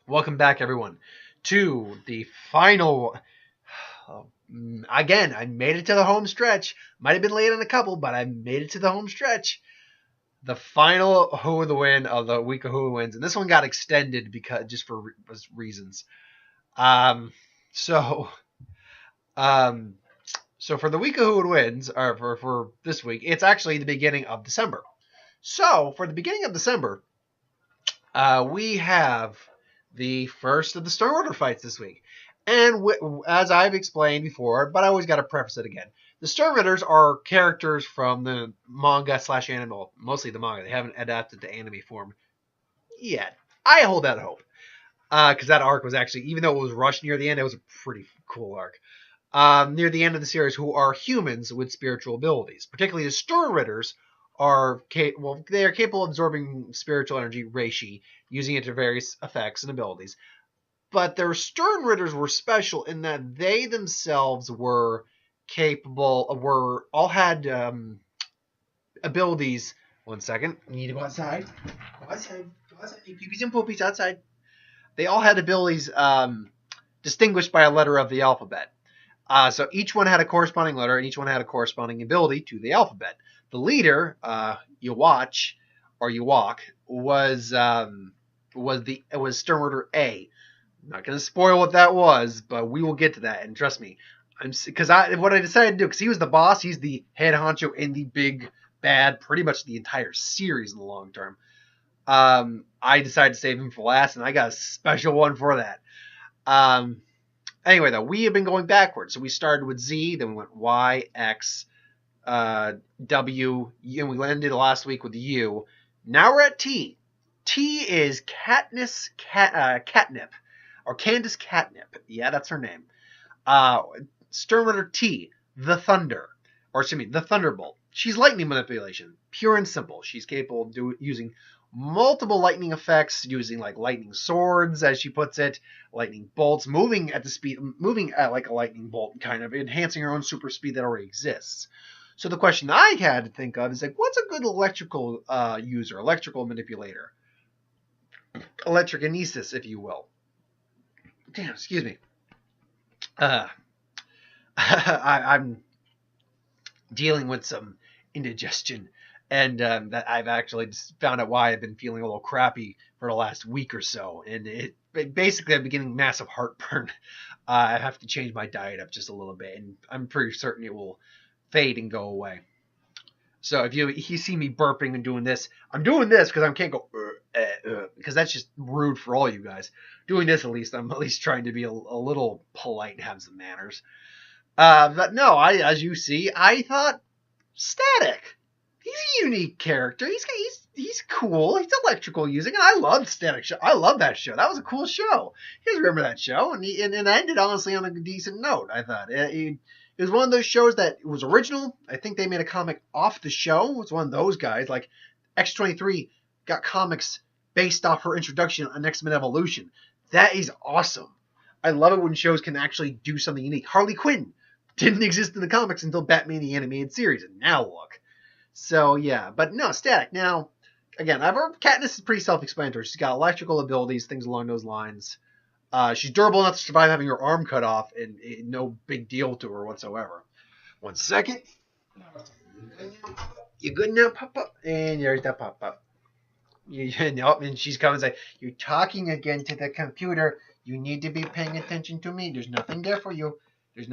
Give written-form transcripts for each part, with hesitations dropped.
Welcome back, everyone, to the final. Again, I made it to the home stretch. Might have been late on a couple, but I made it to the home stretch. The final Who of the Win of the week of Who Wins, and this one got extended because just for reasons. Um, so, um, so for the week of Who Wins, or for this week, it's actually the beginning of December. So for the beginning of December, we have the first of the Sternritter fights this week. And as I've explained before, but I always got to preface it again, the Sternritters are characters from the manga / anime, mostly the manga. They haven't adapted to anime form yet. I hold out hope. Because that arc was actually, even though it was rushed near the end, it was a pretty cool arc. Near the end of the series, who are humans with spiritual abilities. Particularly the Sternritters are they are capable of absorbing spiritual energy, reishi, using it to various effects and abilities. But their Sternritters were special in that they themselves were capable, all had abilities. 1 second, I need to go outside. Go outside. Go outside. Peepees and poopies outside. They all had abilities distinguished by a letter of the alphabet. So each one had a corresponding letter, and each one had a corresponding ability to the alphabet. The leader, Yawach or Yawak, was Sternritter A. I'm not going to spoil what that was, but we will get to that. And trust me, what I decided to do, because he was the boss, he's the head honcho in the big bad, pretty much the entire series in the long term. I decided to save him for last, and I got a special one for that. Anyway, though, we have been going backwards. So we started with Z, then we went Y, X, W, and we landed last week with U. Now we're at T. T is Candice Catnipp, or Candice Catnipp. Yeah, that's her name. Sternritter T, the Thunderbolt. She's lightning manipulation, pure and simple. She's capable of using multiple lightning effects, using like lightning swords, as she puts it, lightning bolts, moving at like a lightning bolt, kind of enhancing her own super speed that already exists. So the question I had to think of is like, what's a good electrical user, electrical manipulator, electrokinesis, if you will. Damn, excuse me. I'm dealing with some indigestion. And that I've actually just found out why I've been feeling a little crappy for the last week or so. And basically I'm getting massive heartburn. I have to change my diet up just a little bit. And I'm pretty certain it will fade and go away. So if you see me burping and doing this, I'm doing this because I can't go because that's just rude for all you guys. Doing this, I'm at least trying to be a little polite and have some manners. But no, as you see, I thought Static. He's a unique character. He's cool. He's electrical using, and I loved Static Show. I love that show. That was a cool show. You guys remember that show? And ended honestly on a decent note. I thought it was one of those shows that was original. I think they made a comic off the show. It was one of those guys like X-23 got comics based off her introduction on X-Men Evolution. That is awesome. I love it when shows can actually do something unique. Harley Quinn didn't exist in the comics until Batman the Animated Series, and now look. So, yeah, but no, Static. Now, again, Katniss is pretty self-explanatory. She's got electrical abilities, things along those lines. She's durable enough to survive having her arm cut off, and no big deal to her whatsoever. 1 second. You good now, Pop-Up? And there's that Pop-Up. And she's coming and saying, you're talking again to the computer. You need to be paying attention to me. There's nothing there for you. Okay.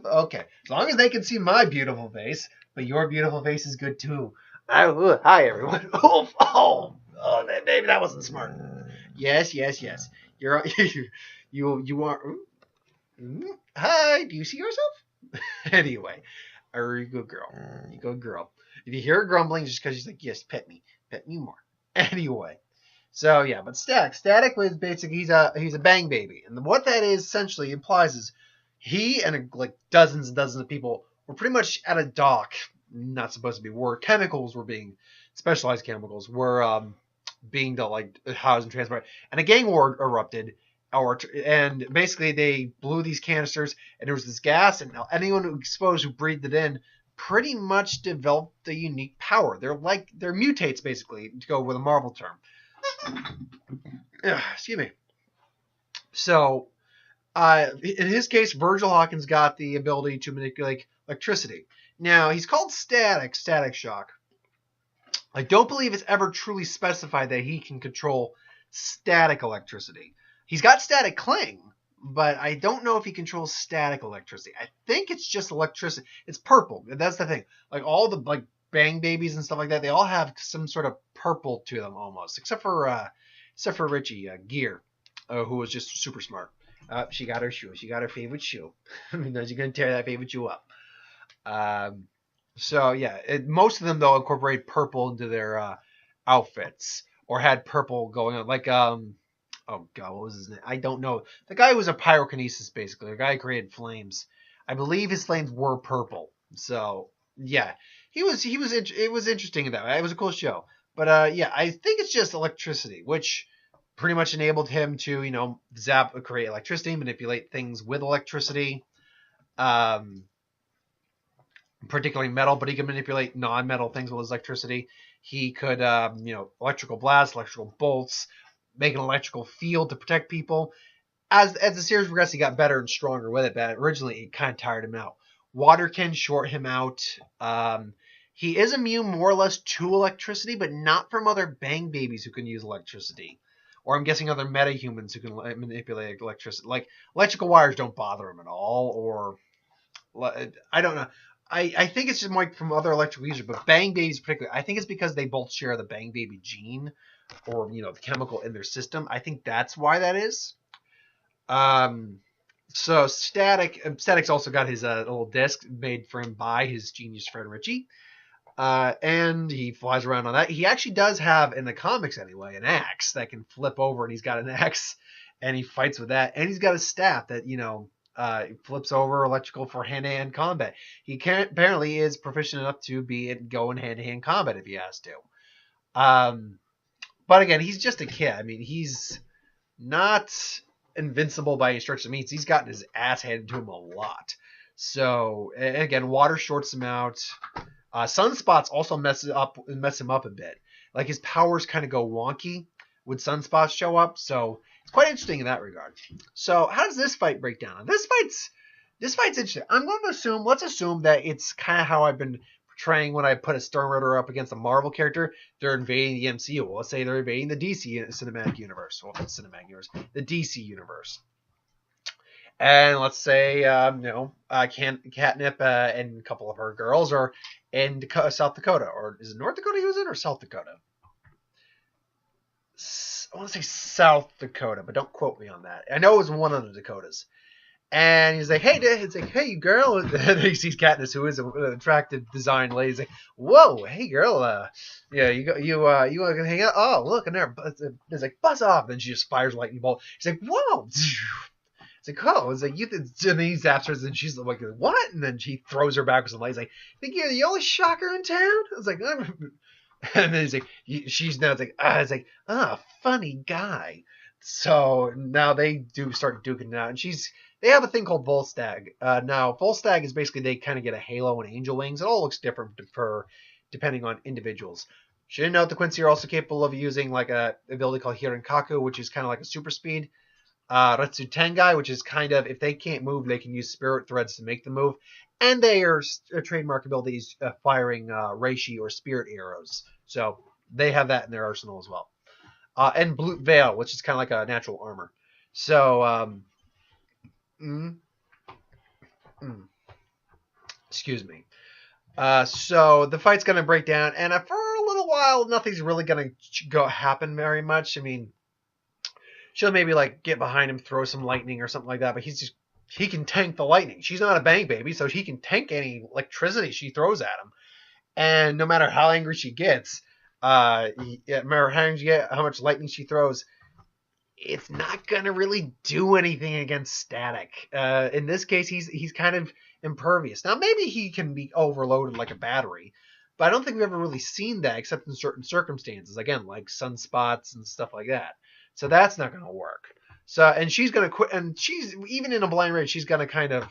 Okay. As long as they can see my beautiful face, but your beautiful face is good too. Hi, everyone. Maybe that wasn't smart. Yes. You are. Hi. Do you see yourself? Anyway, you good girl. If you hear her grumbling, just because she's like, yes, pet me more. Anyway. So yeah, but Static was basically he's a bang baby, and what that is essentially implies is he and like dozens and dozens of people were pretty much at a dock, not supposed to be, where specialized chemicals were being housed and transported, and a gang war erupted, and basically they blew these canisters, and there was this gas, and anyone who exposed who breathed it in pretty much developed a unique power. They're mutates basically, to go with a Marvel term. Excuse me. So, in his case, Virgil Hawkins got the ability to manipulate electricity. Now, he's called Static Shock. I don't believe it's ever truly specified that he can control static electricity. He's got static cling, but I don't know if he controls static electricity. I think it's just electricity. It's purple. That's the thing. Like all the like Bang Babies and stuff like that, they all have some sort of purple to them almost, except for Richie Gear, who was just super smart. She got her shoe. She got her favorite shoe. She's gonna tear that favorite shoe up. So yeah, most of them though incorporate purple into their outfits or had purple going on. Like oh god, what was his name? I don't know. The guy was a pyrokinesis basically. The guy who created flames. I believe his flames were purple. So yeah, it was interesting in that way. It was a cool show. But yeah, I think it's just electricity, which pretty much enabled him to create electricity, manipulate things with electricity. Particularly metal, but he could manipulate non-metal things with his electricity. He could, electrical blasts, electrical bolts, make an electrical field to protect people. As the series progressed, he got better and stronger with it, but originally it kind of tired him out. Water can short him out. He is immune more or less to electricity, but not from other Bang Babies who can use electricity. Or I'm guessing other metahumans who can manipulate electricity. Like, electrical wires don't bother him at all, or I don't know. I think it's just like from other electrical users, but Bang Babies particularly, I think it's because they both share the Bang Baby gene or, the chemical in their system. I think that's why that is. So Static's also got his little disc made for him by his genius friend Richie. And he flies around on that. He actually does have, in the comics anyway, an axe that can flip over, and he's got an axe, and he fights with that. And he's got a staff that, flips over electrical for hand-to-hand combat. He apparently is proficient enough to go in hand-to-hand combat if he has to. But again, he's just a kid. I mean, he's not invincible by any stretch of the means. He's gotten his ass handed to him a lot. So again, water shorts him out. Sunspots also mess him up a bit. Like his powers kind of go wonky when sunspots show up. So it's quite interesting in that regard. So how does this fight break down? This fight's interesting. Let's assume that it's kind of how I've been portraying when I put a Sternritter up against a Marvel character. They're invading the MCU. Well, let's say they're invading the DC cinematic universe. Well, not cinematic universe, the DC universe. And let's say, Catnipp and a couple of her girls are in South Dakota. Or is it North Dakota he was in, or South Dakota? I want to say South Dakota, but don't quote me on that. I know it was one of the Dakotas. And he's like, hey, girl. And then he sees Katniss, who is an attractive design lady. He's like, whoa, hey, girl. You want to hang out? Oh, look, and there. He's like, buzz off. Then she just fires a lightning bolt. He's like, whoa. It's like, oh, it's like, and then he zaps her, and she's like, what? And then she throws her back with some light. He's like, think you're the only shocker in town? I was like, and then he's like, it's like, funny guy. So now they do start duking it out, and they have a thing called Volstagg. Now, Volstagg is basically they kind of get a halo and angel wings. It all looks different depending on individuals. She didn't know the Quincy are also capable of using like a ability called Hirankaku, which is kind of like a super speed. Retsu Tengai, which is kind of, if they can't move, they can use spirit threads to make them move. And they are trademark abilities firing reishi or spirit arrows. So they have that in their arsenal as well. And Blue Veil, which is kind of like a natural armor. So, excuse me. So the fight's going to break down, and for a little while, nothing's really going to happen very much. I mean, she'll maybe like get behind him, throw some lightning or something like that, but he can tank the lightning. She's not a Bang Baby, so he can tank any electricity she throws at him. And no matter how angry she gets, no matter how much lightning she throws, it's not gonna really do anything against Static. In this case, he's kind of impervious. Now maybe he can be overloaded like a battery, but I don't think we've ever really seen that except in certain circumstances. Again, like sunspots and stuff like that. So that's not gonna work. So, and she's gonna quit, and she's even in a blind rage. She's gonna kind of,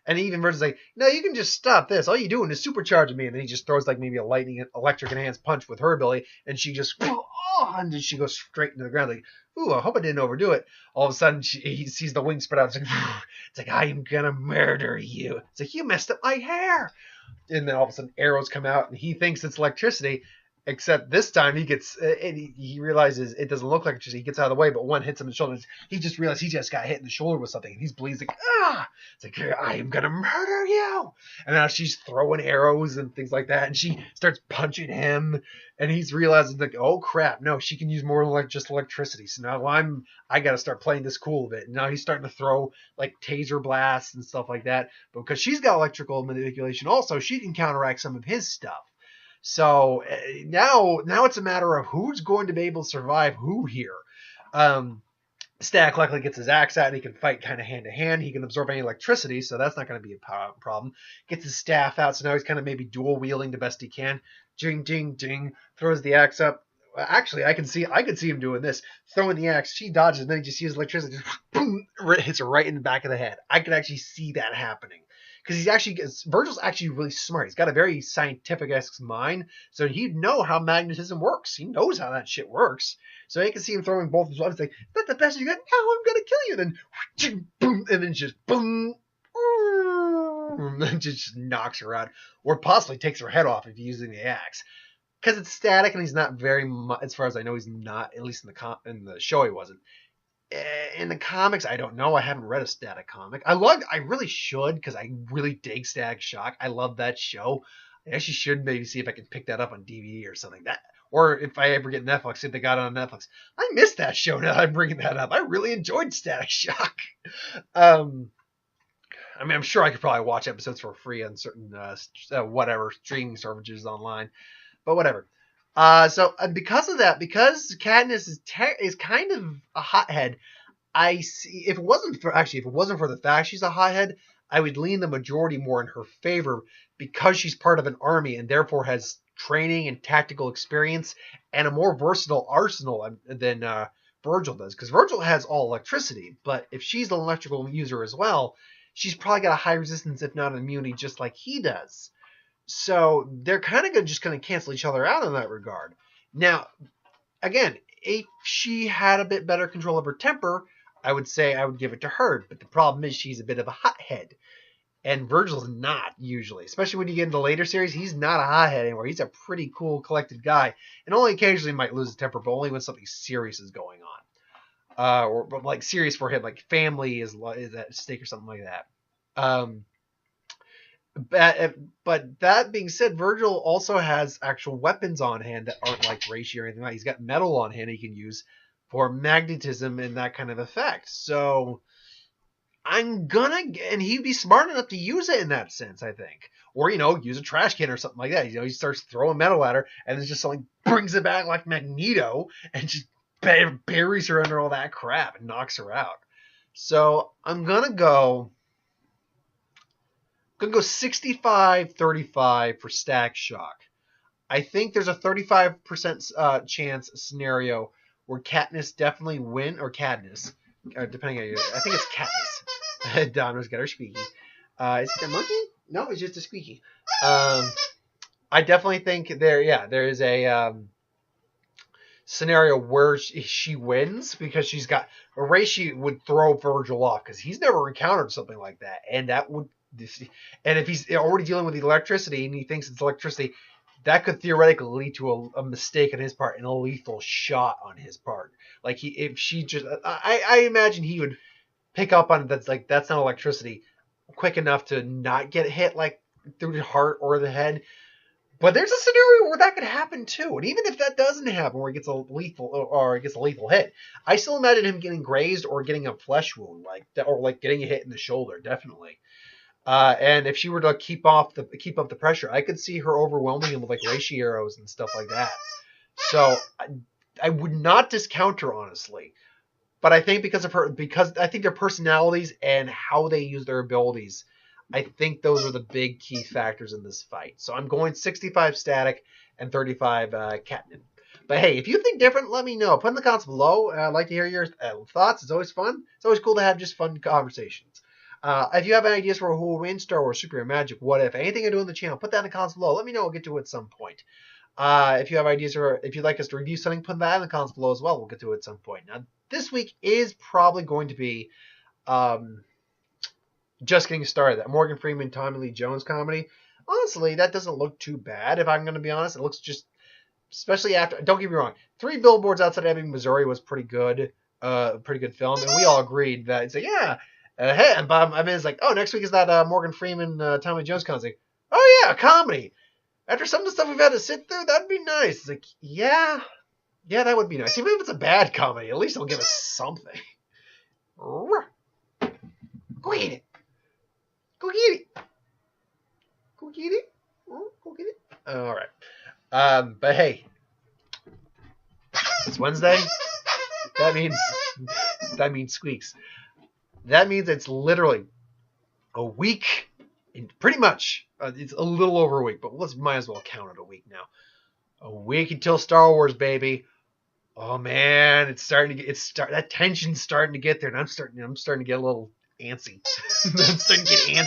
and even Virgil's like, no, you can just stop this. All you're doing is supercharging me, and then he just throws like maybe a lightning, electric enhanced punch with her ability, and she just, oh, and then she goes straight into the ground, like, ooh, I hope I didn't overdo it. All of a sudden, he sees the wings spread out. It's like, I am gonna murder you. It's like, you messed up my hair. And then all of a sudden, arrows come out, and he thinks it's electricity. Except this time he realizes it doesn't look like electricity. He gets out of the way, but one hits him in the shoulder. He just realized he just got hit in the shoulder with something. And he's bleeding. Like, ah! It's like, I am going to murder you. And now she's throwing arrows and things like that. And she starts punching him. And he's realizing, like, oh, crap. No, she can use more than just electricity. So now I got to start playing this cool a bit. And now he's starting to throw, like, taser blasts and stuff like that. But because she's got electrical manipulation also, she can counteract some of his stuff. So now it's a matter of who's going to be able to survive who here. Stack luckily gets his axe out and he can fight kind of hand to hand. He can absorb any electricity, so that's not going to be a problem. Gets his staff out, so now he's kind of maybe dual wielding the best he can. Ding, ding, ding. Throws the axe up. Actually, I could see him doing this. Throwing the axe, she dodges, and then he just uses electricity. Just boom, hits her right in the back of the head. I could actually see that happening. Because Virgil's actually really smart. He's got a very scientific-esque mind, so he'd know how magnetism works. He knows how that shit works. So you can see him throwing both his weapons, like, that's the best you got. Now I'm going to kill you. Then, boom, and then just boom, and then just knocks her out. Or possibly takes her head off if you're using the axe. Because it's static, and he's not very much, as far as I know, he's not, at least in the show he wasn't. In the comics, I don't know. I haven't read a Static comic. I really should, because I really dig Static Shock. I love that show. I actually should maybe see if I can pick that up on DVD or something. Or if I ever get Netflix, if they got it on Netflix. I missed that show now that I'm bringing that up. I really enjoyed Static Shock. I mean, I'm sure I could probably watch episodes for free on certain whatever streaming services online, but whatever. So because of that, because Katniss is kind of a hothead, I see. If it wasn't for the fact she's a hothead, I would lean the majority more in her favor because she's part of an army and therefore has training and tactical experience and a more versatile arsenal than Virgil does. Because Virgil has all electricity, but if she's an electrical user as well, she's probably got a high resistance, if not immunity, just like he does. So they're kind of just going to cancel each other out in that regard. Now, again, if she had a bit better control of her temper, I would say I would give it to her. But the problem is she's a bit of a hothead. And Virgil's not, usually. Especially when you get into later series, he's not a hothead anymore. He's a pretty cool, collected guy. And only occasionally might lose his temper, but only when something serious is going on. Or like serious for him, like family is at stake or something like that. But that being said, Virgil also has actual weapons on hand that aren't like Reishi or anything like that. He's got metal on hand he can use for magnetism and that kind of effect. So and he'd be smart enough to use it in that sense, I think. Or, use a trash can or something like that. He starts throwing metal at her and then just something brings it back like Magneto and just buries her under all that crap and knocks her out. So I'm going to go 65-35 for Static Shock. I think there's a 35% chance scenario where Katniss definitely win, or Cadmus, depending on you. I think it's Katniss. Donna's got her squeaky. Is it a monkey? No, it's just a squeaky. I definitely think there is a scenario where she wins because she's got. Reishi would throw Virgil off because he's never encountered something like that, and that would. And if he's already dealing with the electricity and he thinks it's electricity, that could theoretically lead to a mistake on his part and a lethal shot on his part. Like I imagine he would pick up on that's not electricity quick enough to not get hit like through the heart or the head. But there's a scenario where that could happen too, and even if that doesn't happen, where he gets a lethal hit, I still imagine him getting grazed or getting a flesh wound like that, or like getting a hit in the shoulder, definitely. And if she were to keep up the pressure, I could see her overwhelming him with like Reishi arrows and stuff like that. So I would not discount her, honestly. But I think because I think their personalities and how they use their abilities, I think those are the big key factors in this fight. So I'm going 65 Static and 35 Catnip. But hey, if you think different, let me know. Put in the comments below. I'd like to hear your thoughts. It's always fun. It's always cool to have just fun conversations. If you have any ideas for who will win, Star Wars, Super, Magic, what if, anything I do on the channel, put that in the comments below. Let me know. We'll get to it at some point. If you have ideas or if you'd like us to review something, put that in the comments below as well. We'll get to it at some point. Now, this week is probably going to be just getting started. That Morgan Freeman, Tommy Lee Jones comedy. Honestly, that doesn't look too bad, if I'm going to be honest. It looks just, especially after, don't get me wrong, 3 Billboards Outside Ebbing, Missouri was pretty good film, and we all agreed that it's like, yeah, hey, and Bob, I mean, it's like, oh, next week is that Morgan Freeman, Tommy Lee Jones comedy. Like, oh yeah, comedy. After some of the stuff we've had to sit through, that'd be nice. It's like, yeah, that would be nice. Even if it's a bad comedy, at least it'll give us something. Go eat it. Go get it. Go get it. Go get it. All right. But hey, it's Wednesday. That means squeaks. That means it's literally a week, pretty much. It's a little over a week, but might as well count it a week now. A week until Star Wars, baby. Oh man, that tension's starting to get there, and I'm starting to get a little antsy. I'm starting to get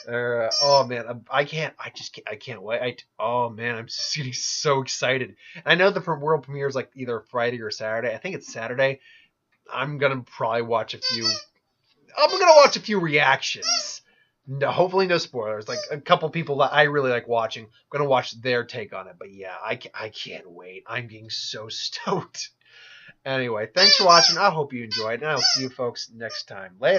antsy. Oh man, I can't wait. Oh man, I'm just getting so excited. And I know the world premiere is like either Friday or Saturday. I think it's Saturday. I'm gonna probably watch a few. I'm gonna watch a few reactions. No, hopefully no spoilers. Like a couple people that I really like watching. I'm gonna watch their take on it. But yeah, I can't wait. I'm getting so stoked. Anyway, thanks for watching. I hope you enjoyed, and I'll see you folks next time. Later.